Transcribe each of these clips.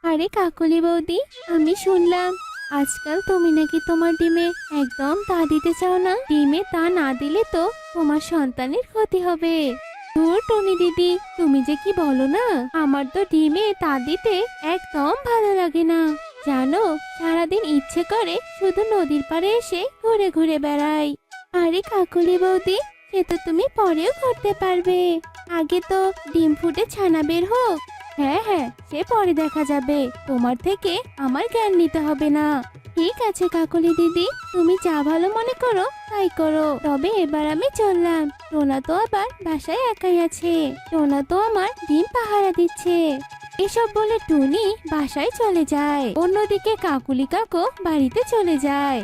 আরে কাকলি বৌদি, আমি শুনলাম আজকাল তুমি নাকি তোমার ডিমে একদম তা দিতে চাও না। ডিমে তা না দিলে তো তোমার সন্তানের ক্ষতি হবে। ধুর টনি দিদি, তুমি যে কি বলো না, আমার তো ডিমে তা দিতে একদম ভালো লাগে না। জানো, সারাদিন ইচ্ছে করে শুধু নদীর পাড়ে এসে ঘুরে ঘুরে বেড়াই। আরে কাকলি বৌদি, সে তো তুমি পরেও করতে পারবে। আগে তো ডিম ফুটে ছানা বের হোক। হ্যাঁ হ্যাঁ, সে পরে দেখা যাবে। তোমার থেকে আমার জ্ঞান নিতে হবে না। ঠিক আছে কাকলি দিদি, তুমি যা ভালো মনে করো তাই করো। তবে এবার আমি চললাম। টোনা তো আবার বাসায় একাই আছে। টোনা তো আমার ডিম পাহারা দিচ্ছে। এসব বলে টুনি বাসায় চলে যায়। অন্যদিকে কাকুলি কাকু বাড়িতে চলে যায়।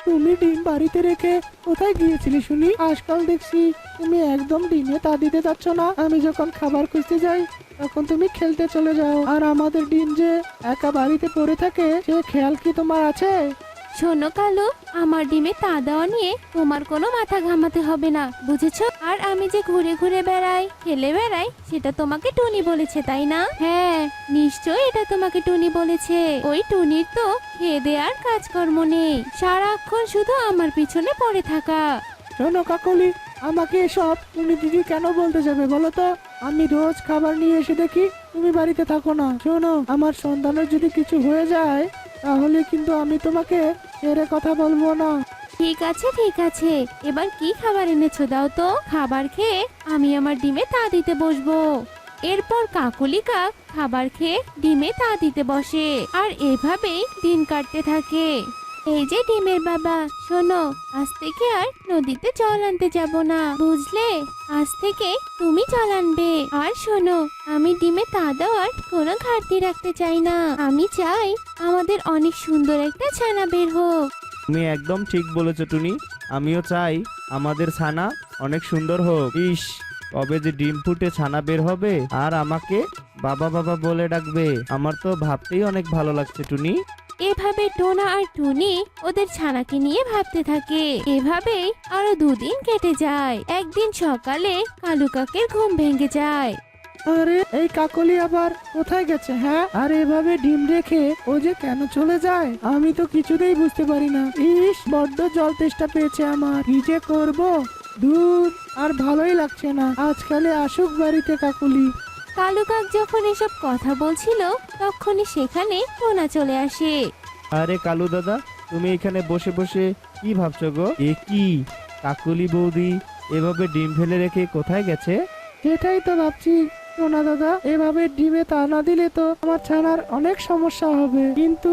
তুমি ডিম বাড়িতে রেখে কোথায় গিয়েছিলে শুনি? আজকাল দেখছি তুমি একদম ডিমে তা দিতে যাচ্ছ না। আমি যখন খাবার খুঁজতে যাই তখন তুমি খেলতে চলে যাও, আর আমাদের ডিম যে একা বাড়িতে পড়ে থাকে সে খেয়াল কি তোমার আছে? শোনো কালু, আমার ডিমে তা দেওয়া নিয়ে তোমার কোনো মাথা ঘামাতে হবে না, বুঝেছো? আর আমি যে ঘুরে ঘুরে বেড়াই, খেলে বেড়াই, সেটা তোমাকে টুনি বলেছে তাই না? হ্যাঁ, নিশ্চয়ই এটা তোমাকে টুনি বলেছে। ওই টুনির তো খেয়ে দেওয়ার কাজকর্ম নেই, সারাক্ষণ শুধু আমার পিছনে পড়ে থাকা। শোনো কাকলি, আমাকে এসব তুমি দিদি কেন বলতে যাবে বলো তো? আমি রোজ খাবার নিয়ে এসে দেখি তুমি বাড়িতে থাকো না। শোনো, আমার সন্তানের যদি কিছু হয়ে যায় তাহলে কিন্তু আমি তোমাকে ছেড়ে কথা বলবো না। ঠিক আছে ঠিক আছে, এবার কি খাবার এনেছো দাও তো। খাবার খেয়ে আমি আমার ডিমে তা দিতে বসবো। এরপর কাকলি কাক খাবার খেয়ে ডিমে তা দিতে বসে, আর এভাবেই দিন কাটতে থাকে। এই যে ডিমের বাবা, শোনো, আজ থেকে আর নদীতে জল আনতে যাব না, বুঝলে? আজ থেকে তুমি জল আনবে। আর শোনো, আমি ডিমে তা দেওয়ার কোনো ঘাটতি রাখতে চাই না। আমি চাই আমাদের অনেক সুন্দর একটা ছানা বের হোক। তুমি একদম ঠিক বলেছো টুনি। আমিও চাই আমাদের ছানা অনেক সুন্দর হোক। ইস, কবে যে ডিম ফুটে ছানা বের হবে আর আমাকে বাবা বাবা বলে ডাকবে, আমার তো ভাবতেই অনেক ভালো লাগছে টুনি। এভাবে টোনা আর টুনি ওদের ছানাকে নিয়ে ভাবতে থাকে। এভাবেই আরো দুদিন কেটে যায়। একদিন সকালে কালু কাকের ঘুম ভেঙে যায়। আরে এই কাকলি আবার কোথায় গেছে? হ্যাঁ, আর এভাবে ডিম রেখে ও যে কেন চলে যায় আমি তো কিছুতেই বুঝতে পারি না। ইস, বড্ড জল তেষ্টা পেয়েছে আমার, কি যে করবো। দূর, আর ভালোই লাগছে না। আজকালে আসুক বাড়িতে কাকলি। কালু কাক যখন এসব কথা বলছিল তখনই সেখানে টোনা চলে আসে। আরে কালু দাদা, তুমি এখানে বসে বসে কি ভাবছো গো? এ কি, কাকুলি বৌদি এভাবে ডিম ফেলে রেখে কোথায় গেছে? সেটাই তো ভাবছি সোনা দাদা, এভাবে ডিমে তা না দিলে তো আমার ছানার অনেক সমস্যা হবে, কিন্তু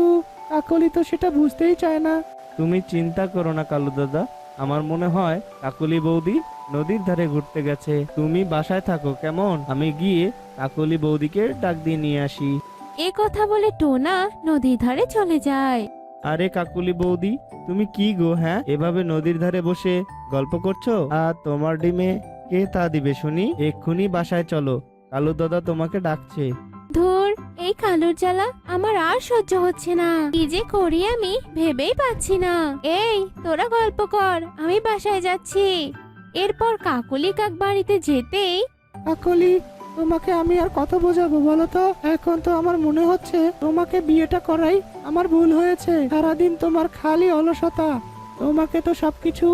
কাকলি তো সেটা বুঝতেই চায় না। তুমি চিন্তা করো না কালু দাদা, আমার মনে হয় কাকুলি বৌদি নদীর ধারে ঘুরতে গেছে। তুমি বাসায় থাকো কেমন, আমি গিয়ে কাকুলি বৌদিকে ডাক দিয়ে নিয়ে আসি। এ কথা বলে টোনা নদীর ধারে চলে যায়। আরে কাকুলি বৌদি, তুমি কি গো? হ্যাঁ, এভাবে নদীর ধারে বসে গল্প করছো? আর তোমার ডিমে কে তা দিবে শুনি? এক্ষুনি বাসায় চলো, কালু দাদা তোমাকে ডাকছে। ধুর, এই কালুর জ্বালা আমার আর সহ্য হচ্ছে না। কি যে করি আমি ভেবেই পাচ্ছি না। এই তোরা গল্প কর, আমি বাসায় যাচ্ছি। এরপর কাকলি কাক বাড়িতে যেতেই কাকলি, তোমাকে আমি আর কত বোঝাবো বলো তো? এখন তো আমার মনে হচ্ছে তোমাকে বিয়েটা করাই আমার ভুল হয়েছে। সারাদিন তোমার খালি অলসতা, তোমাকে তো সবকিছু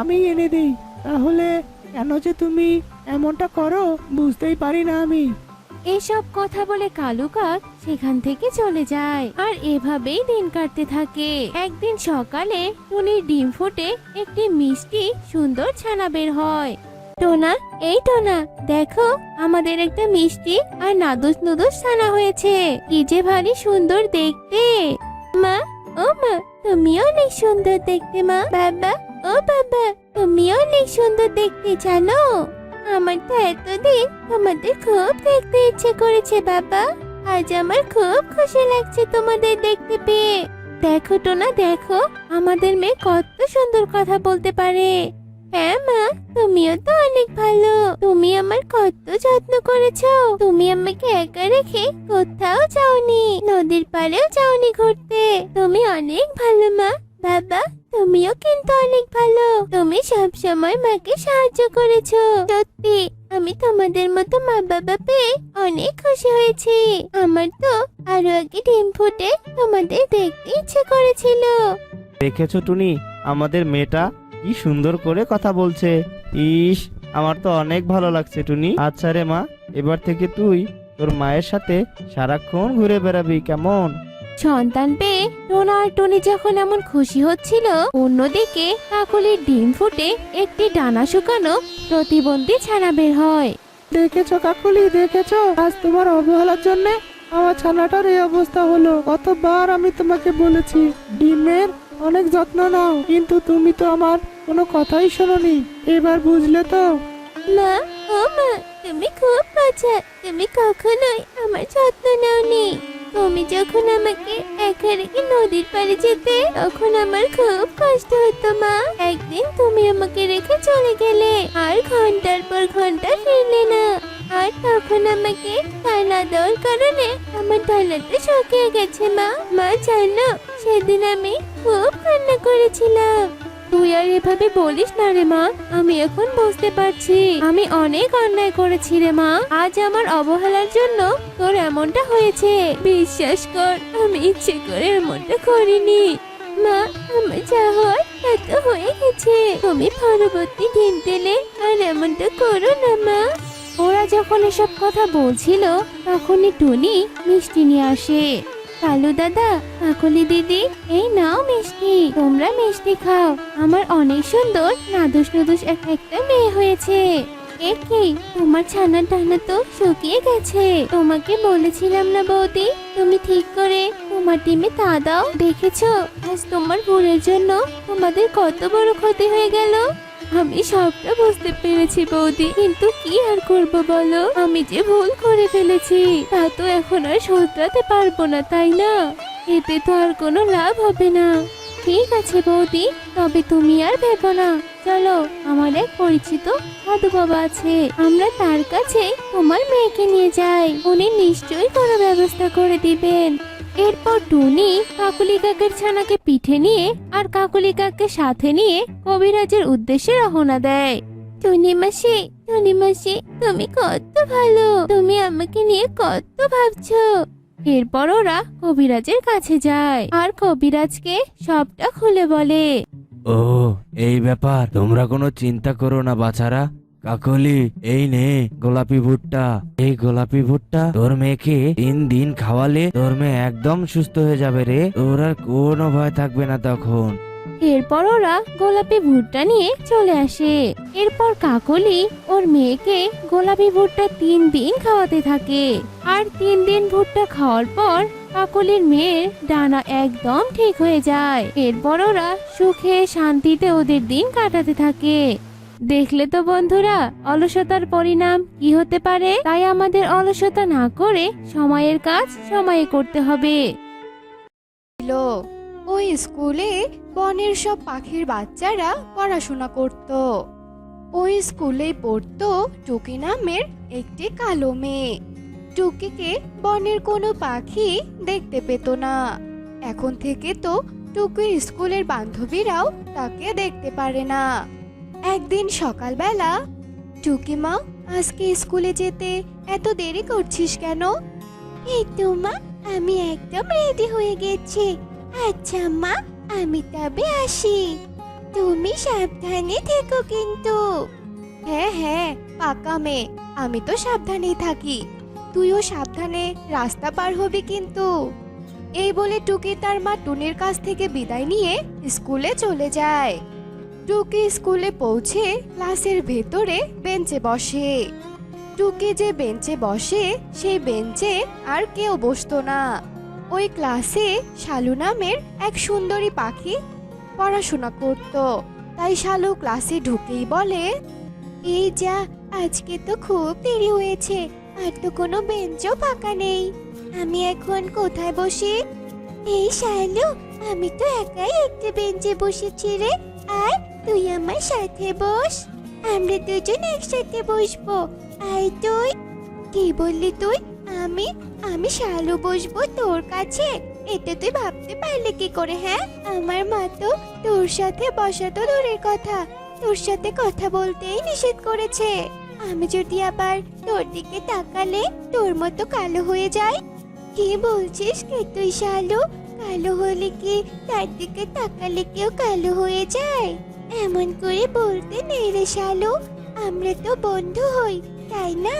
আমি এনে দিই, তাহলে কেন যে তুমি এমনটা করো বুঝতেই পারি না আমি। এসব কথা বলে কালু কাক সেখান থেকে চলে যায়। আর এভাবেই দিন কাটতে থাকে। একদিন সকালে টুনির ডিম ফুটে একটি মিষ্টি সুন্দর ছানা বের হয়। টোনা, এই টোনা, দেখো আমাদের একটা মিষ্টি আর নাদুস নুদুস ছানা হয়েছে। কি যে ভারী সুন্দর দেখতে। মা, ও মা, তুমিও অনেক সুন্দর দেখতে। মা, বাবা, ও বাবা, তুমিও অনেক সুন্দর দেখতে জানো। আমার তো এতদিন তোমাদের খুব দেখতে ইচ্ছে করেছে বাবা। আজ আমার খুব খুশি লাগছে তোমাদের দেখতে পেয়ে। দেখো টোনা, দেখো আমাদের মেয়ে কত সুন্দর কথা বলতে পারে। হ্যাঁ মা, তুমিও তো অনেক ভালো। তুমি আমার কত যত্ন করেছো। তুমি আমাকে একা রেখে কোথাও যাওনি, নদীর পাড়েও যাওনি ঘুরতে। তুমি অনেক ভালো মা, বাবা, তুমিও কিন্তু অনেক ভালো। তুমি সব সময় মাকে সাহায্য করেছো। সত্যি আমি তোমাদের মতো মা বাবা পেয়ে অনেক খুশি হয়েছি। আমার তো আরো আগে ডিম ফুটে তোমাদের দেখতে ইচ্ছে করেছিল। দেখেছো টুনি, আমাদের মেয়েটা কি সুন্দর করে কথা বলছে। ইস, আমার তো অনেক ভালো লাগছে টুনি। আচ্ছা রে মা, এবার থেকে তুই তোর মায়ের সাথে সারাক্ষণ ঘুরে বেড়াবি, কেমন? সন্তান পেয়ে টোনা আর টনি যখন এমন খুশি হচ্ছিল, অন্যদিকে কাকলির ডিম ফুটে একটি ডানা শুকানো প্রতিবন্ধী ছানা বের হয়। দেখেছো কাকুলি, দেখেছো? আজ তোমার অবহেলার জন্য আমার ছানাটার এই অবস্থা হলো। কতবার আমি তোমাকে বলেছি ডিমের অনেক যত্ন নাও, কিন্তু তুমি তো আমার কোনো কথাই শোনোনি। এবার বুঝলে তো? মা, ও মা, তুমি খুব বাচ্চা। তুমি কখনোই আমার যত্ন নাওনি। তুমি যখন আমাকে একা রেখে নদীর পাড়ে যেতে, তখন আমার খুব কষ্ট হতো মা। একদিন তুমি আমাকে রেখে চলে গেলে, আর ঘন্টার পর ঘন্টা ফিরলে না। আর তখন আমাকে ঠান্ডা দেওয়ার কারণে আমার ঠান্ডাটা শুকিয়ে গেছে মা। মা জানো, সেদিন আমি খুব কান্না করেছিলাম। তুই আর এভাবে বলিস না রে মা। আমি এখন বুঝতে পারছি আমি অনেক অন্যায় করেছি রে মা। আজ আমার অবহেলার জন্য তোর এমনটা হয়েছে। বিশ্বাস কর, আমি ইচ্ছে করে এমনটা করিনি মা। আমার যা হয় তা তো হয়ে গেছে। তুমি পরবর্তী দিন পেলে আর এমনটা করো না মা। ওরা যখন এসব কথা বলছিল, তখনই টুনি মিষ্টি নিয়ে আসে। কালু দাদা, কাকলি দিদি, এই নাও মিষ্টি। তোমরা মিষ্টি খাও। আমার অনেক সুন্দর নাদুস নুদুস একটা মেয়ে হয়েছে। এ কি, তোমার ছানার ডানা তো শুকিয়ে গেছে। তোমাকে বলেছিলাম না বৌদি, তুমি ঠিক করে তোমার ডিমে তা দাও। দেখেছো, আজ তোমার ভুলের জন্য তোমাদের কত বড় ক্ষতি হয়ে গেল। আমি সবটা বুঝতে পেরেছি বৌদি, কিন্তু কি আর করব বলো। আমি যে ভুল করে ফেলেছি তা তো এখন আর শোধরাতে পারবো না, তাই না? এতে তো আর কোনো লাভ হবে না। ঠিক আছে বৌদি, তবে তুমি আর ভেবো না। চলো, আমার এক পরিচিত সাধু বাবা আছে, আমরা তার কাছে তোমার মেয়েকে নিয়ে যাই। উনি নিশ্চয়ই কোনো ব্যবস্থা করে দিবেন। এরপর টুনি কাকুলি কাকের ছানাকে পিঠে নিয়ে আর কাকুলি কাককে সাথে নিয়ে কবিরাজের উদ্দেশ্যে রওনা দেয়। টুনি মাসি, টুনি মাসি, তুমি কত ভালো। তুমি আমাকে নিয়ে কত ভাবছো। এরপর ওরা কবিরাজের কাছে যায় আর কবিরাজকে সবটা খুলে বলে। ও, এই ব্যাপার। তোমরা কোনো চিন্তা করো না বাছারা। কাকলি, এই নে গোলাপি ভুট্টা। এই গোলাপি ভুট্টা তোর মেয়েকে 3 দিন খাওয়ালে তোর মেয়ে একদম সুস্থ হয়ে যাবে রে। তোর আর কোনো ভয় থাকবে না তখন। এরপর ওরা গোলাপি ভুট্টা নিয়ে চলে আসে। এরপর কাকলি ওর মেয়েকে গোলাপি ভুট্টা 3 দিন খাওয়াতে থাকে। আর 3 দিন ভুট্টা খাওয়ার পর কাকলির মেয়ের ডানা একদম ঠিক হয়ে যায়। এরপর ওরা সুখে শান্তিতে ওদের দিন কাটাতে থাকে। দেখলে তো বন্ধুরা, অলসতার পরিণাম কি হতে পারে। তাই আমাদের অলসতা না করে সময়ের কাজ সময়ে করতে হবে। ওই স্কুলে বনের সব পাখির বাচ্চারা পড়াশোনা করত। ওই স্কুলেই পড়তো টুকি নামের একটি কালো মেয়ে। টুকিকে বনের কোনো পাখি দেখতে পেত না। এখন থেকে তো টুকির স্কুলের বান্ধবীরাও তাকে দেখতে পারে না। একদিন সকালবেলা, টুকি মা, আজকে স্কুলে যেতে এত দেরি করছিস কেন? এই তো মা, আমি একদম রেডি হয়ে গেছি। আচ্ছা মা, আমি তবে আসি। তুমি সাবধানে থেকো কিন্তু। হ্যাঁ হ্যাঁ, পাকা মেয়ে, আমি তো সাবধানেই থাকি। তুইও সাবধানে রাস্তা পার হবি কিন্তু। এই বলে টুকি তার মা টুনির কাছ থেকে বিদায় নিয়ে স্কুলে চলে যায়। টুকি স্কুলে পৌঁছে ক্লাসের ভেতরে বেঞ্চে বসে। টুকি যে বেঞ্চে বসে সেই বেঞ্চে আর কেউ বসতো না। ওই ক্লাসে শালু নামের এক সুন্দরী পাখি পড়াশোনা করত। তাই শালু ক্লাসে ঢুকেই বলে, এই যা, আজকে তো খুব দেরি হয়েছে, আর তো কোনো বেঞ্চও ফাঁকা নেই। আমি এখন কোথায় বসি? এই শালু, আমি তো একাই একটা বেঞ্চে বসেছি রে। আর তুই আমার সাথে বস, আমরা দুজন একসাথে বসবো। আয় তুই। কি বললি তুই? আমি শালু বসবো তোর কাছে? এটা তুই ভাবতে পারলে কি করে? হ্যাঁ, আমার মা তো তোর সাথে বসা তো দূরের কথা, তোর সাথে কথা বলতেই নিষেধ করেছে। আমি যদি আবার তোর দিকে তাকালে তোর মতো কালো হয়ে যাই। কি বলছিস কি তুই শালু? কালো হলে কি তার দিকে তাকালে কেউ কালো হয়ে যায়? এমন করে বলতে নেই রে শালু, আমরা তো বন্ধু হই, তাই না?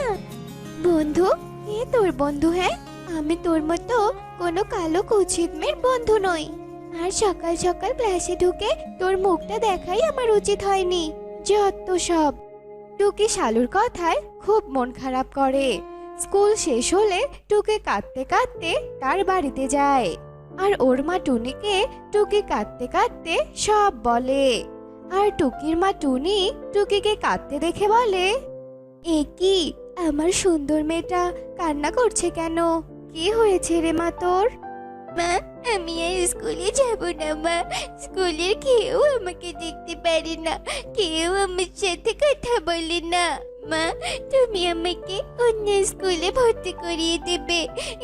বন্ধু? কে তোর বন্ধু? হ্যাঁ, আমি তোর মতো কোনো কালো কুৎসিত মেয়ের বন্ধু নই। আর সকাল সকাল ক্লাসে ঢুকে তোর মুখটা দেখাই আমার উচিত হয়নি। যত সব। টুকি শালুর কথায় খুব মন খারাপ করে। স্কুল শেষ হলে টুকি কাঁদতে কাঁদতে তার বাড়িতে যায়। আর ওর মা টুনিকে টুকি কাঁদতে কাঁদতে সব বলে। আর টুকির মা টুনি টুকিকে কাঁদতে দেখে বলে, এ কি, আমার সুন্দর মেয়েটা কান্না করছে কেন? কি হয়েছে রে মা তোর? মা, আমি আর স্কুলে যাব না মা। স্কুলের কেউ আমাকে দেখতে পারে না, কেউ আমার সাথে কথা বলে না। মা, তুমি আমাকে অন্য স্কুলে ভর্তি করিয়ে দেবে।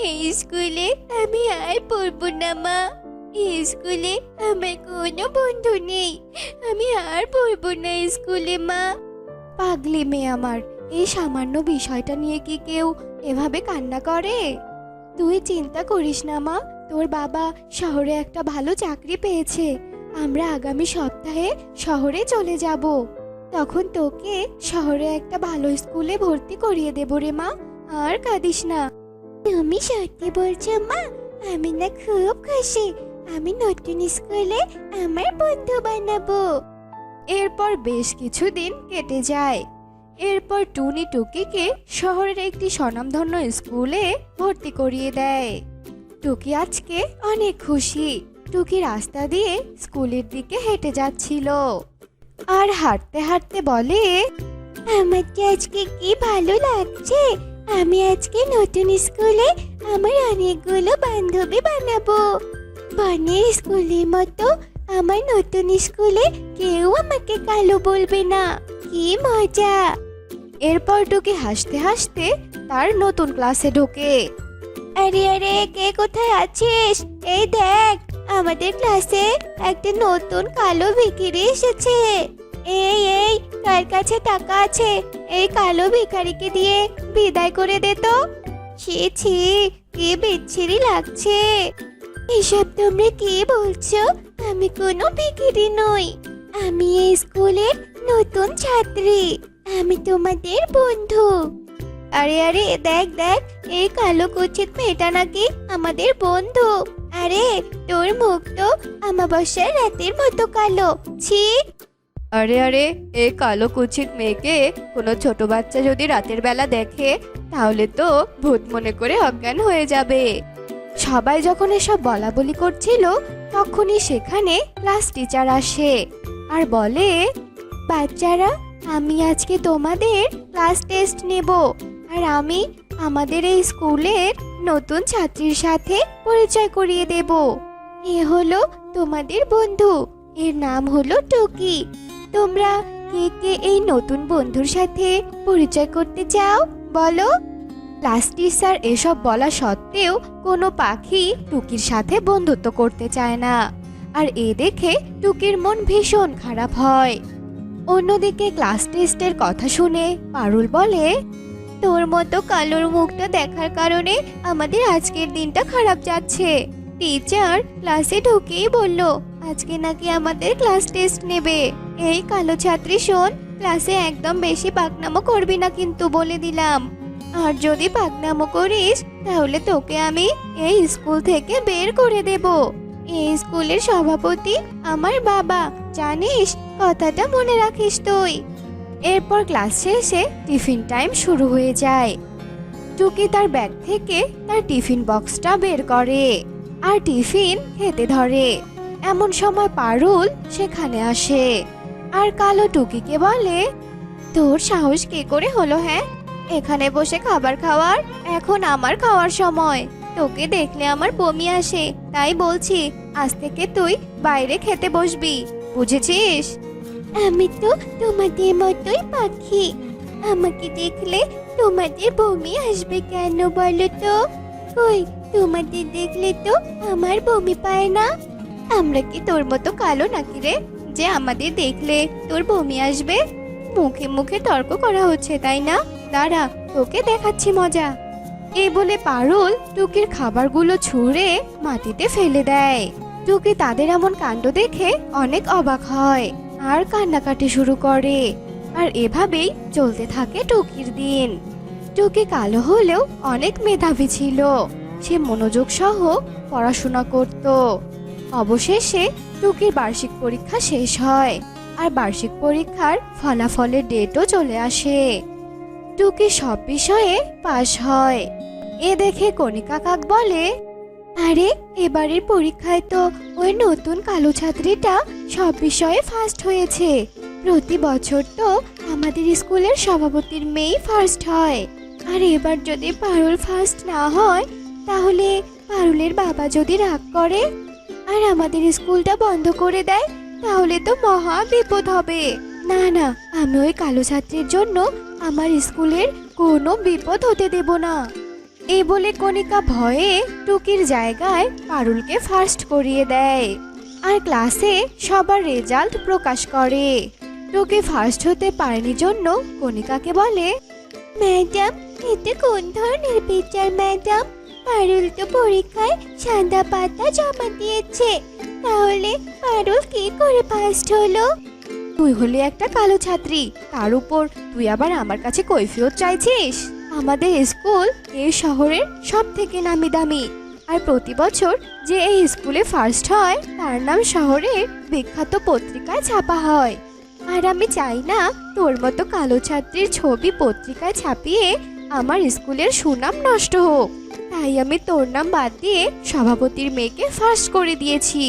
এই স্কুলে আমি আর পড়বো না মা। এই স্কুলে আমার কোনো বন্ধু নেই, আমি আর পড়বো না স্কুলে মা। পাগলি মেয়ে আমার, এই সামান্য বিষয়টা নিয়ে কি কেউ এভাবে কান্না করে? তুই চিন্তা করিস না মা, তোর বাবা শহরে একটা ভালো চাকরি পেয়েছে। আমরা আগামী সপ্তাহে শহরে চলে যাব। তখন তোকে শহরে একটা ভালো স্কুলে ভর্তি করিয়ে দেব রে মা। আর কাঁদিস না। তুমি সত্যি বলছো মা? আমি না খুব খুশি। আমি নতুন স্কুলে আমার বন্ধু বানাবো। এরপর বেশ কিছুদিন কেটে যায়। এরপর টুনি টুকিকে শহরের একটি স্বনামধন্য স্কুলে ভর্তি করিয়ে দেয়। টুকি আজকে অনেক খুশি। টুকি রাস্তা দিয়ে স্কুলের দিকে হেঁটে যাচ্ছিল আর হাঁটতে হাঁটতে বলে, আমার কি আজকে কি ভালো লাগছে। আমি আজকে নতুন স্কুলে আমার অনেকগুলো বান্ধবী বানাবো। বনের স্কুলের মতো আমার নতুন স্কুলে কেউ আমাকে কালো বলবে না। কি মজা। এরপর টুকি হাসতে হাসতে তার নতুন ক্লাসে ঢোকে। আরে আরে, কে কোথায় আছিস? এই দেখ, আমাদের ক্লাসে একটা নতুন কালো ভিখারি এসেছে। এই এই, কার কাছে টাকা আছে? এই কালো ভিখারিকে দিয়ে বিদায় করে দে তো। ছি ছি, কি বিচ্ছিরি লাগছে। এসব তোমরা কি বলছো? আমি কোনো ভিখারি নই। আমি এই স্কুলের নতুন ছাত্রী। আমি তোমাদের বন্ধু। আরে আরে, দেখ দেখ, এই কালো কুৎসিত মেয়েটা নাকি আমাদের বন্ধু। আরে, তোর মুখ তো অমাবস্যার রাতের মতো কালো। ছি। আরে আরে, এই কালো কুৎসিত মেয়েকে কোনো ছোট বাচ্চা যদি রাতের বেলা দেখে তাহলে তো ভূত মনে করে অজ্ঞান হয়ে যাবে। সবাই যখন এসব বলা বলি করছিল তখনই সেখানে ক্লাস টিচার আসে আর বলে, বাচ্চারা, আমি আজকে তোমাদের ক্লাস টেস্ট নেব। আর আমি আমাদের এই স্কুলের নতুন ছাত্রীর সাথে পরিচয় করিয়ে দেব। এ হলো তোমাদের বন্ধু, এর নাম হলো টুকি। তোমরা কে কে এই নতুন বন্ধুর সাথে পরিচয় করতে চাও বলো? ক্লাস টিচার এসব বলা সত্ত্বেও কোনো পাখি টুকির সাথে বন্ধুত্ব করতে চায় না। আর এ দেখে টুকির মন ভীষণ খারাপ হয়। অন্যদিকে ক্লাস টেস্টের কথা শুনে পারুল বলে, তোর মতো কালোর মুখটা দেখার কারণে আমাদের আজকের দিনটা খারাপ যাচ্ছে। টিচার ক্লাসে ঢুকেই বলল আজকে নাকি আমাদের ক্লাস টেস্ট নেবে। এই কালো ছাত্রী শোন, ক্লাসে একদম বেশি পাকনামো করবি না কিন্তু, বলে দিলাম। আর যদি পাকনামো করিস তাহলে তোকে আমি এই স্কুল থেকে বের করে দেব। এই স্কুলের সভাপতি আমার বাবা, জানিস? কথাটা মনে রাখিস তুই। এরপর ক্লাস শেষে টিফিন টাইম শুরু হয়ে যায়। টুকি তার ব্যাগ থেকে তার টিফিন বক্সটা বের করে আর টিফিন খেতে ধরে। এমন সময় পারুল সেখানে আসে আর কালো টুকিকে বলে, তোর সাহস কি করে হলো হ্যাঁ এখানে বসে খাবার খাওয়ার? এখন আমার খাওয়ার সময়। তোকে দেখলে আমার বমি আসে, তাই বলছি আজ থেকে তুই বাইরে খেতে বসবি, বুঝেছিস? আমি তো তোমাদের মতোই পাখি, আমাকে দেখলে তোমাদের বমি আসবে কেন বলো তো? কই, তোমাদের দেখলে তো আমার বমি পায় না। আমরা কি তোর মতো কালো নাকি রে, যে আমাদের দেখলে তোর বমি আসবে? মুখে মুখে তর্ক করা হচ্ছে তাই না? দাঁড়া, তোকে দেখাচ্ছি মজা। এই বলে পারুল টুকির খাবারগুলো ছুঁড়ে মাটিতে ফেলে দেয়। টুকি তাদের এমন কাণ্ড দেখে অনেক অবাক হয় আর কান্নাকাটি শুরু করে। আর এভাবেই চলতে থাকে টুকির দিন। টুকি কালো হলেও অনেক মেধাবী ছিল। সে মনোযোগ সহ পড়াশোনা করত। অবশেষে টুকির বার্ষিক পরীক্ষা শেষ হয় আর বার্ষিক পরীক্ষার ফলাফলের ডেটও চলে আসে। টুকি সব বিষয়ে পাশ হয়। এ দেখে কণিকা কাক বলে, আরে এবারের পরীক্ষায় তো ওই নতুন কালো ছাত্রীটা সব বিষয়ে ফার্স্ট হয়েছে। প্রতি বছর তো আমাদের স্কুলের সভাপতির মেয়েই ফার্স্ট হয়। আর এবার যদি পারুল ফার্স্ট না হয়, তাহলে পারুলের বাবা যদি রাগ করে আর আমাদের স্কুলটা বন্ধ করে দেয়, তাহলে তো মহা বিপদ হবে। না না, আমি ওই কালো ছাত্রীর জন্য আমার স্কুলের কোনো বিপদ হতে দেব না। এই বলে কণিকা ভয়ে টুকির জায়গায় পারুলকে ফার্স্ট করিয়ে দেয় আর ক্লাসে সবার রেজাল্ট প্রকাশ করে। টুকি ফার্স্ট হতে পারেনি জন্য কণিকাকে বলে, ম্যাডাম, এটা কোন ধরনের বিচার ম্যাডাম? পারুল তো পরীক্ষায় সাদা পাতা জমা দিয়েছে, তাহলে পারুল কি করে ফার্স্ট হলো? তুই হলি একটা কালো ছাত্রী, তার উপর তুই আবার আমার কাছে কৈফিয়ত চাইছিস? আমাদের স্কুল এই শহরের সব থেকে নামি দামি, আর প্রতি বছর যে এই স্কুলে ফার্স্ট হয় তার নাম শহরের বিখ্যাত পত্রিকায় ছাপা হয়। আর আমি চাই না তোর মতো কালো ছাত্রীর ছবি পত্রিকায় ছাপিয়ে আমার স্কুলের সুনাম নষ্ট হোক। তাই আমি তোর নাম বাদ দিয়ে সভাপতির মেয়েকে ফার্স্ট করে দিয়েছি,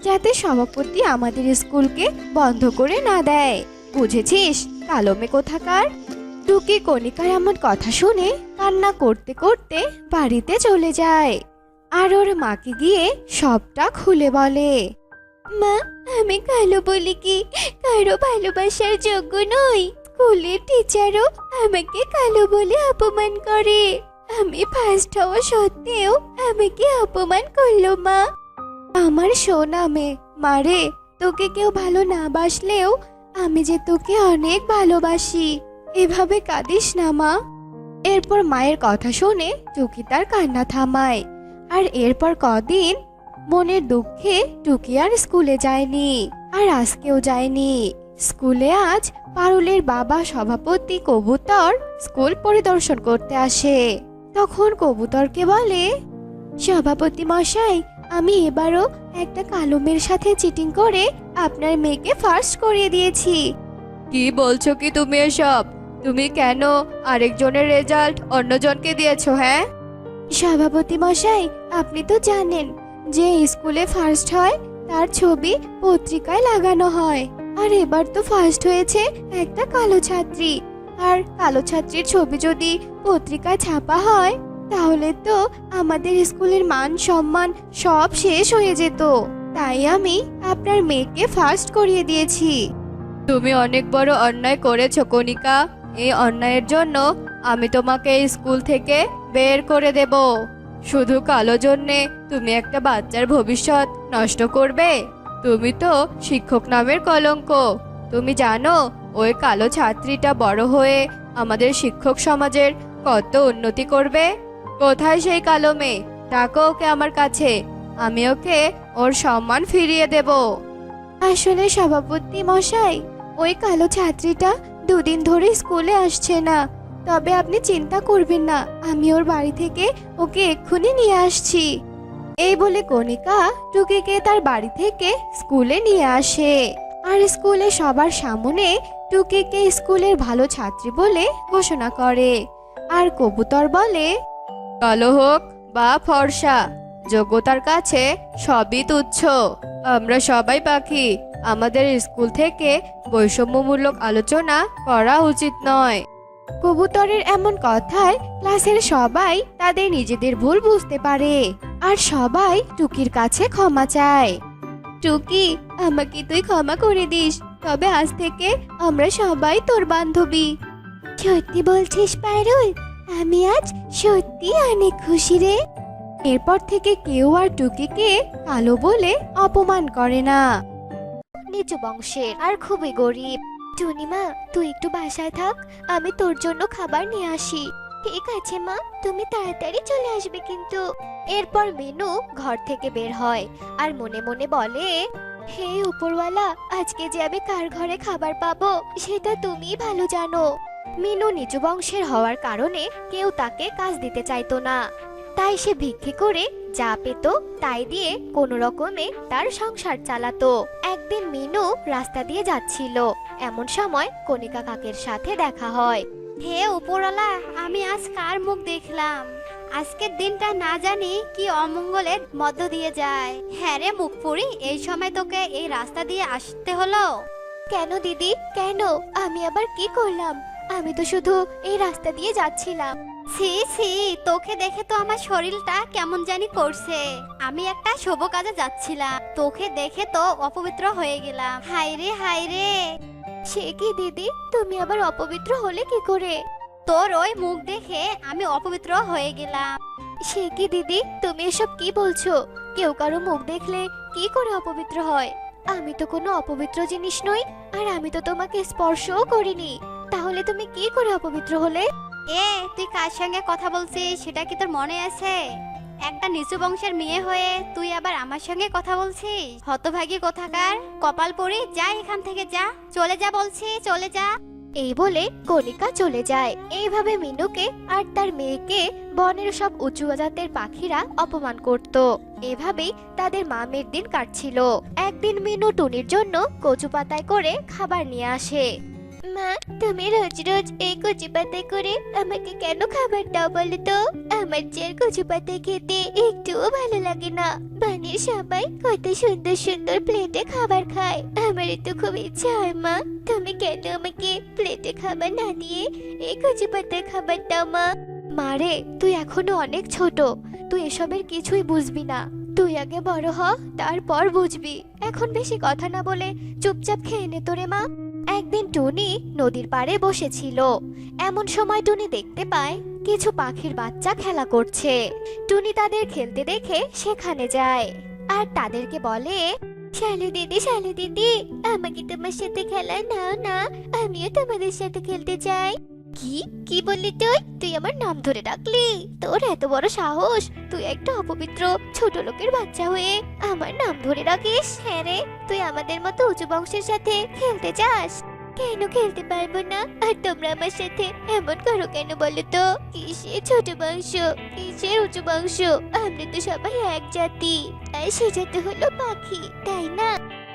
যাতে সভাপতি আমাদের স্কুলকে বন্ধ করে না দেয়। বুঝেছিস কালো মেয়ে কোথাকার? টুকি কণিকার এমন কথা শুনে কান্না করতে করতে বাড়িতে চলে যায় আর ওর মাকে গিয়ে সবটা খুলে বলে, মা, আমি কালো বলি কি কারো ভালোবাসার যোগ্য নই। স্কুলের টিচারও আমাকে কালো বলে অপমান করে। আমি ফার্স্ট হওয়া সত্ত্বেও আমাকে অপমান করলো মা। আমার সোনা মেয়ে, মারে, তোকে কেউ ভালো না বাসলেও আমি যে তোকে অনেক ভালোবাসি। এভাবে কাঁদিস না মা। এরপর মায়ের কথা শুনে টুকি তার কান্না থামায়। আর এরপর কদিন মনের দুঃখে টুকি আর স্কুলে যায়নি, আর আজকেও যায়নি। স্কুলে আজ পারুলের বাবা সভাপতি কবুতর স্কুল পরিদর্শন করতে আসে। তখন কবুতরকে বলে, সভাপতি মশাই, আমি এবারও একটা কালো মেয়ের সাথে চিটিং করে আপনার মেয়েকে ফার্স্ট করিয়ে দিয়েছি। কি বলছো কি তুমি এসব? তুমি কেন আরেকজনের রেজাল্ট অন্যজনকে দিয়েছো? হ্যাঁ সভাপতি মশাই, আপনি তো জানেন যে স্কুলে ফার্স্ট হয় তার ছবি পত্রিকায় লাগানো হয়। আর এবার তো ফার্স্ট হয়েছে একটা কালো ছাত্রী, আর কালো ছাত্রীর ছবি যদি পত্রিকায় ছাপা হয় তাহলে তো আমাদের স্কুলের মান সম্মান সব শেষ হয়ে যেত। তাই আমি আপনার মেয়েকে ফার্স্ট করিয়ে দিয়েছি। তুমি অনেক বড় অন্যায় করেছো কণিকা। এই অন্যায়ের জন্য আমি তোমাকে এই স্কুল থেকে বের করে দেব। শুধু কালো জন্যে তুমি একটা বাচ্চার ভবিষ্যৎ নষ্ট করবে? তুমি তো শিক্ষক নামের কলঙ্ক। তুমি জানো ওই কালো ছাত্রীটা বড় হয়ে আমাদের শিক্ষক সমাজের কত উন্নতি করবে? কোথায় সেই কালো মেয়ে? ডাকো ওকে আমার কাছে, আমি ওকে ওর সম্মান ফিরিয়ে দেব। আসলে সভাপতি মশাই, ওই কালো ছাত্রীটা দুদিন ধরে স্কুলে আসছে না। তবে আপনি চিন্তা করবেন না, আমি ওর বাড়ি থেকে ওকে এক্ষুনি নিয়ে আসছি। এই বলে কণিকা টুকিকে তার বাড়ি থেকে স্কুলে নিয়ে আসে। আর স্কুলে সবার সামনে টুকিকে স্কুলের ভালো ছাত্রী বলে ঘোষণা করে। আর কবুতর বলে, কালো হোক বা ফর্সা, যোগ্যতার কাছে সবই তুচ্ছ। আমরা সবাই পাখি, আমাদের স্কুল থেকে বৈষম্যমূলক আলোচনা করা উচিত নয়। কবুতরের এমন কথায় ক্লাসের সবাই তাদের নিজেদের ভুল বুঝতে পারে আর সবাই টুকির কাছে ক্ষমা চায়। টুকি, আমাকে তুই ক্ষমা করে দিস, তবে আজ থেকে আমরা সবাই তোর বান্ধবী। সত্যি বলছিস পারুল? আমি আজ সত্যি অনেক খুশি রে। এরপর থেকে কেউ আর টুকিকে কালো বলে অপমান করে না। নিচু বংশের আর খুবই গরিব। টুনিমা, তুই একটু বাসায় থাক, আমি তোর জন্য খাবার নিয়ে আসি। ঠিক আছে মা, তুমি তাড়াতাড়ি চলে আসবে কিন্তু। এরপর মিনু ঘর থেকে বের হয় আর মনে মনে বলে, হে উপরওয়ালা, আজকে যে আমি কার ঘরে খাবার পাবো সেটা তুমিই ভালো জানো। মিনু নিচু বংশের হওয়ার কারণে কেউ তাকে কাজ দিতে চাইতো না, তাই সে ভিক্ষে করে যা পেত তাই দিয়ে কোনো রকমে তার সংসার চালাতো। একদিন মিনু রাস্তা দিয়ে যাচ্ছিল, এমন সময় কণিকা কাকের সাথে দেখা হয়। হে উপরওয়ালা, আমি আজ কার মুখ দেখলাম? আজকের দিনটা না জানি কি অমঙ্গলের মধ্য দিয়ে যায়। হ্যাঁ রে মুখপুরি, এই সময় তোকে এই রাস্তা দিয়ে আসতে হলো কেন দিদি? কেন? আমি আবার কি করলাম? আমি তো শুধু এই রাস্তা দিয়ে যাচ্ছিলাম। ছি ছি, তোকে দেখে তো আমার শরীরটা কেমন জানি করছে। আমি একটা শুভ কাজে যাচ্ছিলাম, তোকে দেখে তো অপবিত্র হয়ে গেলাম। হায় রে হায় রে। সে কি দিদি, তুমি আবার অপবিত্র হলে কি করে? তোর ওই মুখ দেখে আমি অপবিত্র হয়ে গেলাম। সে কি দিদি, তুমি এসব কি বলছো? কেউ কারো মুখ দেখলে কি করে অপবিত্র হয়? আমি তো কোনো অপবিত্র জিনিস নই, আর আমি তো তোমাকে স্পর্শও করিনি। তাহলে তুমি কি করে অপবিত্র হলে? তুই কার সঙ্গে কথা বলছিস সেটা কি তোর মনে আছে? একটা নিচু বংশের মেয়ে হয়ে তুই আবার আমার সঙ্গে কথা বলছিস? হতভাগী কোথাকার, কপাল পড়ি, যা এখান থেকে, যা, চলে যা বলছি, চলে যা। এই বলে কণিকা চলে যায়। এইভাবে মিনুকে আর তার মেয়েকে বনের সব উঁচু জাতের পাখিরা অপমান করত। এভাবেই তাদের মামের দিন কাটছিল। একদিন মিনু টুনির জন্য কচু পাতায় করে খাবার নিয়ে আসে। মা, তুমি রোজ রোজ এই কচু পাতায় করে আমাকে কেন খাবার দাও বলো তো? আমার যে আর কচু পাতায় খেতে একটুও ভালো লাগে না। বাড়ির সবাই কত সুন্দর সুন্দর প্লেটে খাবার খায়, আমারই তো খুব ইচ্ছা হয় মা, তুমি কেন আমাকে প্লেটে খাবার না দিয়ে এই কচু পাতায় খাবার দাও মা? মারে, তুই এখনো অনেক ছোট, তুই এসবের কিছুই বুঝবি না। তুই আগে বড় হ, তারপর বুঝবি। এখন বেশি কথা না বলে চুপচাপ খেয়ে নে তোরে মা। একদিন টুনি নদীর পাড়ে বসেছিল। এমন সময় টুনি দেখতে পায় কিছু পাখির বাচ্চা খেলা করছে। টুনি তাদের খেলতে দেখে সেখানে যায় আর তাদেরকে বলে, শালু দিদি, শালু দিদি, আমাকে তোমার সাথে খেলা নাও না, আমিও তোমাদের সাথে খেলতে চাই। কি কি বললি তুই? তুই আমার নাম ধরে ডাকলি? তোর এত বড় সাহস, তুই একটা অপবিত্র ছোট লোকের বাচ্চা হয়ে আমার নাম ধরে ডাকিস? হ্যাঁ রে, তুই আমাদের মতো উঁচু বংশের সাথে খেলতে চাস? কেন খেলতে পারবো না? আর তোমরা আমার সাথে এমন করো কেন বলো তো? কিসের ছোট বংশ, কিসের উঁচু বংশ? আমরা তো সবাই এক জাতি, আর সে জাতি হলো পাখি, তাই না?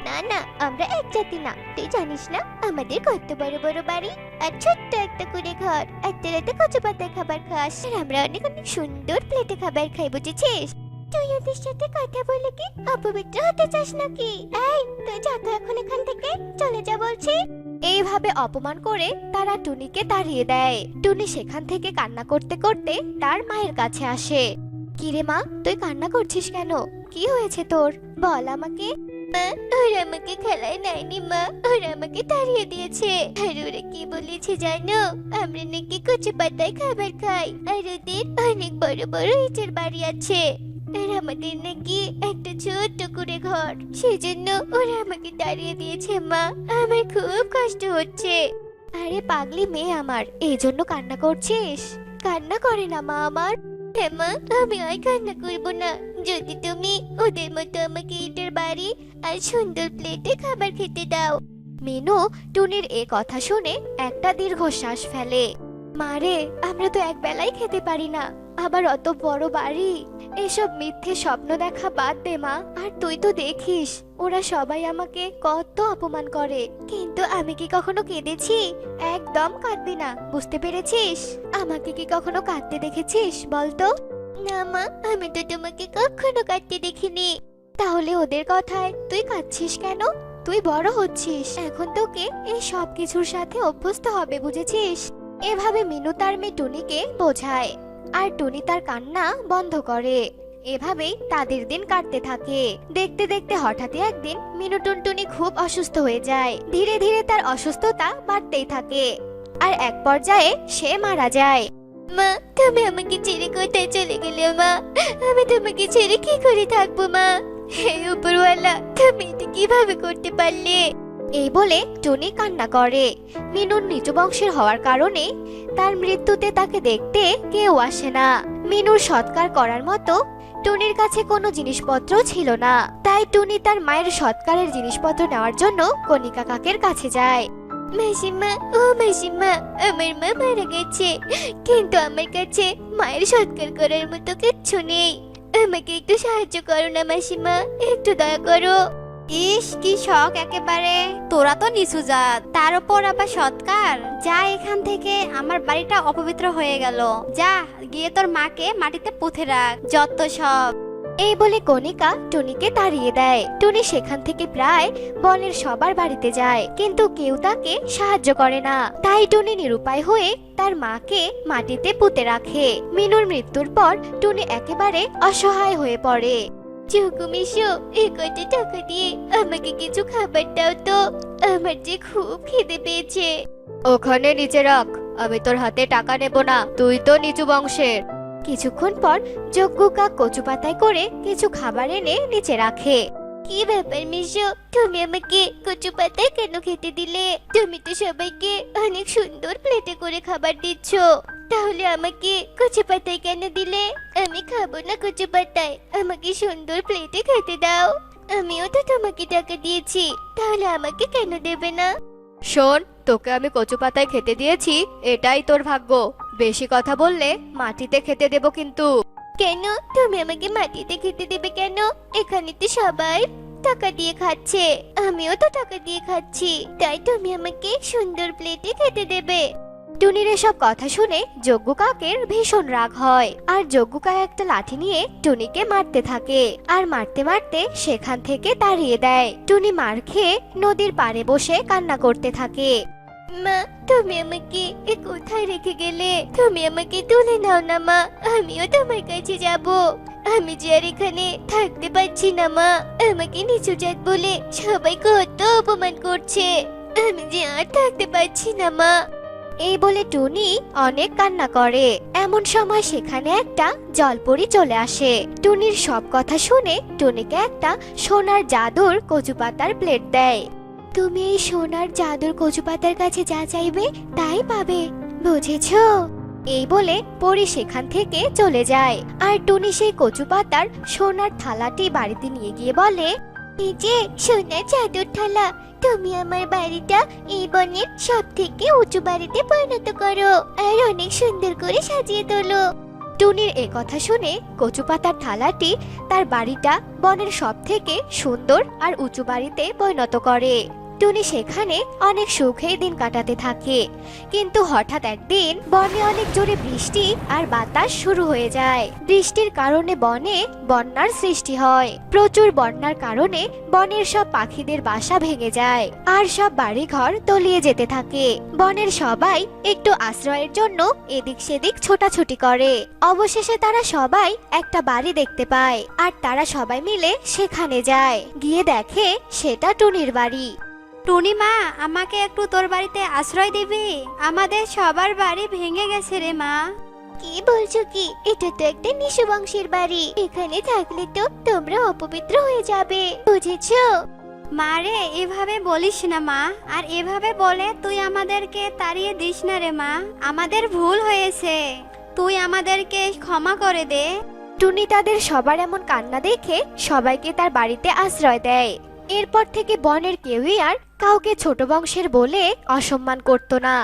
না না, আমরা এক জাতি না। তুই জানিস না আমাদের কত বড় বড় বাড়ি আর ছোট্ট একটা করে ঘর, আর তোরা তো কচু পাতায় খাবার খাস, আর আমরা অনেক অনেক সুন্দর প্লেটে খাবার খাই, বুঝেছিস? তুই ওদের সাথে কথা বলে কি অপবিত্র হতে চাস নাকি? এই, তুই যা তো এখন এখান থেকে, চলে যা বলছি। এইভাবে অপমান করে তারা টুনিকে তাড়িয়ে দেয়। টুনি সেখান থেকে কান্না করতে করতে তার মায়ের কাছে আসে। কিরে মা, তুই কান্না করছিস কেন? কি হয়েছে তোর? বল আমাকে। মা, ওরা আমাকে খেলায় নেয়নি মা, ওরা আমাকে তাড়িয়ে দিয়েছে। আর ওরা কি বলেছে জানো? আমরা নাকি কচু পাতায় খাবার খাই, আর ওদের অনেক বড় বড় ইটের বাড়ি আছে, আর আমাদের নাকি একটা ছোট্ট করে ঘর। সেজন্য ওরা আমাকে তাড়িয়ে দিয়েছে মা, আমার খুব কষ্ট হচ্ছে। আরে পাগলি মেয়ে আমার, এই জন্য কান্না করছিস? কান্না করে না মা আমার। হ্যাঁ মা, আমি আর কান্না করবো না যদি তুমি ওদের মতো আমাকে ইটের বাড়ি আর সুন্দর প্লেটে খাবার খেতে দাও। মিনু টুনির এ কথা শুনে একটা দীর্ঘশ্বাস ফেলে। মারে, আমরা তো এক বেলাই খেতে পারি না, আবার অত বড় বাড়ি। এসব মিথ্যে স্বপ্ন দেখা বাদ দে মা। আর তুই তো দেখিস ওরা সবাই আমাকে কত অপমান করে, কিন্তু আমি কি কখনো কেঁদেছি? একদম কাঁদবি না, বুঝতে পেরেছিস? আমাকে কি কখনো কাঁদতে দেখেছিস বলতো? না মা, আমি তো তোমাকে কখনো কাঁদতে দেখিনি। তাহলে ওদের কথায় তুই কাঁদছিস কেন? তুই বড় হচ্ছিস, এখন তোকে এই সব কিছুর সাথে অভ্যস্ত হবে, বুঝেছিস? এভাবে মিনু তার মেয়ে টুনিকে বোঝায়, আর টুনি তার কান্না বন্ধ করে। এভাবেই তাদের দিন কাটতে থাকে। দেখতে দেখতে হঠাৎই একদিন মিনু টুনটুনি খুব অসুস্থ হয়ে যায়। ধীরে ধীরে তার অসুস্থতা বাড়তেই থাকে, আর এক পর্যায়ে সে মারা যায়। মা, তুমি আমাকে ছেড়ে কোথায় চলে গেলে মা? আমি তোমাকে ছেড়ে কি করে থাকবো মা? হে উপরওয়ালা, তুমি এটা কিভাবে করতে পারলে? এই বলে টুনি কান্না করে। মিনুর নিচু বংশের হওয়ার কারণে তার মৃত্যুতে তাকে দেখতে কেউ আসে না। মিনুর সৎকার করার মতো টুনির কাছে কোনো জিনিসপত্র ছিল না, তাই টুনি তার মায়ের সৎকারের জিনিসপত্র নেওয়ার জন্য কণিকা কাকের কাছে যায়। মাসিমা, ও মাসিমা, আমার মা মারা গেছে, কিন্তু আমার কাছে মায়ের সৎকার করার মতো কিচ্ছু নেই। আমাকে একটু সাহায্য করো না মাসিমা, একটু দয়া করো। ইস, কি শখ একেবারে! তোরা তো নিচু জাত, তার উপর আবার সৎকার। যা এখান থেকে, আমার বাড়িটা অপবিত্র হয়ে গেল। যা গিয়ে তোর মাকে মাটিতে পুঁতে রাখ, যত সব। এই বলে কণিকা টুনিকে তাড়িয়ে দেয়। টুনি সেখান থেকে প্রায় বনের সবার বাড়িতে যায়, কিন্তু কেউ তাকে সাহায্য করে না। তাই টুনি নিরুপায় হয়ে তার মাকে মাটিতে পুঁতে রাখে। মিনুর মৃত্যুর পর টুনি একেবারে অসহায় হয়ে পড়ে। চুকু মিশো, এই কয়টা টাকা দিয়ে আমাকে কিছু খাবার দাও তো, আমার যে খুব খিদে পেয়েছে। ওখানে নিচে রাখ, আমি তোর হাতে টাকা নেব না, তুই তো নিচু বংশের। কিছুক্ষণ পর যজ্ঞ কাক কচু পাতায় করে কিছু খাবার এনে নিচে রাখে। কি ব্যাপার মিশো, তুমি আমাকে কচু পাতায় কেন খেতে দিলে? তুমি তো সবাইকে অনেক সুন্দর প্লেটে করে খাবার দিচ্ছ, তাহলে আমাকে কচু পাতায় কেন দিলে? আমি খাবো না কচু পাতায়, আমাকে সুন্দর প্লেটে খেতে দাও। আমিও তো তোমাকে টাকা দিয়েছি, তাহলে আমাকে কেন দেবে না? শোন, তোকে আমি কচু পাতায় খেতে দিয়েছি, এটাই তোর ভাগ্য। বেশি কথা বললে মাটিতে খেতে দেব কিন্তু। কেন তুমি আমাকে মাটিতে খেতে দেবে কেন? এখানে তো সবাই টাকা দিয়ে খাচ্ছে, আমিও তো টাকা দিয়ে খাচ্ছি, তাই তুমি আমাকে সুন্দর প্লেটে খেতে দেবে। টুনির এসব কথা শুনে যজ্ঞ কাকের ভীষণ রাগ হয়, আর যজ্ঞ কাক একটা লাঠি নিয়ে টুনিকে মারতে থাকে। আর মারতে মারতে সেখান থেকে তাড়িয়ে দেয়। টুনি মার খেয়ে নদীর পাড়ে বসে কান্না করতে থাকে। মা, তুমি আমাকে কোথায় রেখে গেলে? তুমি আমাকে তুলে নাও না মা, আমিও তোমার কাছে যাব। আমি যে আর এখানে থাকতে পারছি না মা, আমাকে নিচু জাত বলে সবাই কত অপমান করছে, আমি যে আর থাকতে পারছি না মা। এই বলে টুনি অনেক কান্না করে। এমন সময় সেখানে একটা জলপরি চলে আসে। টুনির সব কথা শুনে টুনিকে একটা সোনার জাদুর কচু পাতার প্লেট দেয়। তুমি এই সোনার জাদুর কচু পাতার কাছে যা চাইবে তাই পাবে, বুঝেছো? এই বলে পরি সেখান থেকে চলে যায়। আর টুনি সেই কচু পাতার সোনার থালাটি বাড়িতে নিয়ে গিয়ে বলে, এই যে সোনার জাদুর থালা, তুমি আমার বাড়িটা এই বনের সব থেকে উঁচু বাড়িতে পরিণত করো আর অনেক সুন্দর করে সাজিয়ে তোলো। টুনির এ কথা শুনে কচু পাতার থালাটি তার বাড়িটা বনের সব থেকে সুন্দর আর উঁচু বাড়িতে পরিণত করে। টুনি সেখানে অনেক সুখে দিন কাটাতে থাকে। কিন্তু হঠাৎ একদিন বনে অনেক জোরে বৃষ্টি আর বাতাস শুরু হয়ে যায়। বৃষ্টির কারণে বনে বন্যার সৃষ্টি হয়। প্রচুর বন্যার কারণে বনের সব পাখিদের বাসা ভেঙে যায় আর সব বাড়িঘর তলিয়ে যেতে থাকে। বনের সবাই একটু আশ্রয়ের জন্য এদিক সেদিক ছোটাছুটি করে। অবশেষে তারা সবাই একটা বাড়ি দেখতে পায় আর তারা সবাই মিলে সেখানে যায়। গিয়ে দেখে সেটা টুনির বাড়ি। টুনি মা, আমাকে একটু তোর বাড়িতে আশ্রয় দিবি? আমাদের সবার বাড়ি ভেঙে গেছে রে মা। কি বলছো কি? এটা তো একটা নিশু বংশের বাড়ি, এখানে থাকলে তো তোমরা অপবিত্র হয়ে যাবে, বুঝেছো? মা রে, এভাবে বলিস না মা, আর এভাবে বলে তুই আমাদেরকে তাড়িয়ে দিস না রে মা। আমাদের ভুল হয়েছে, তুই আমাদেরকে ক্ষমা করে দে। টুনি তাদের সবার এমন কান্না দেখে সবাইকে তার বাড়িতে আশ্রয় দেয়। এরপর থেকে বনের কেউই আর কাউকে ছোট বংশের বলে অসম্মান করত না।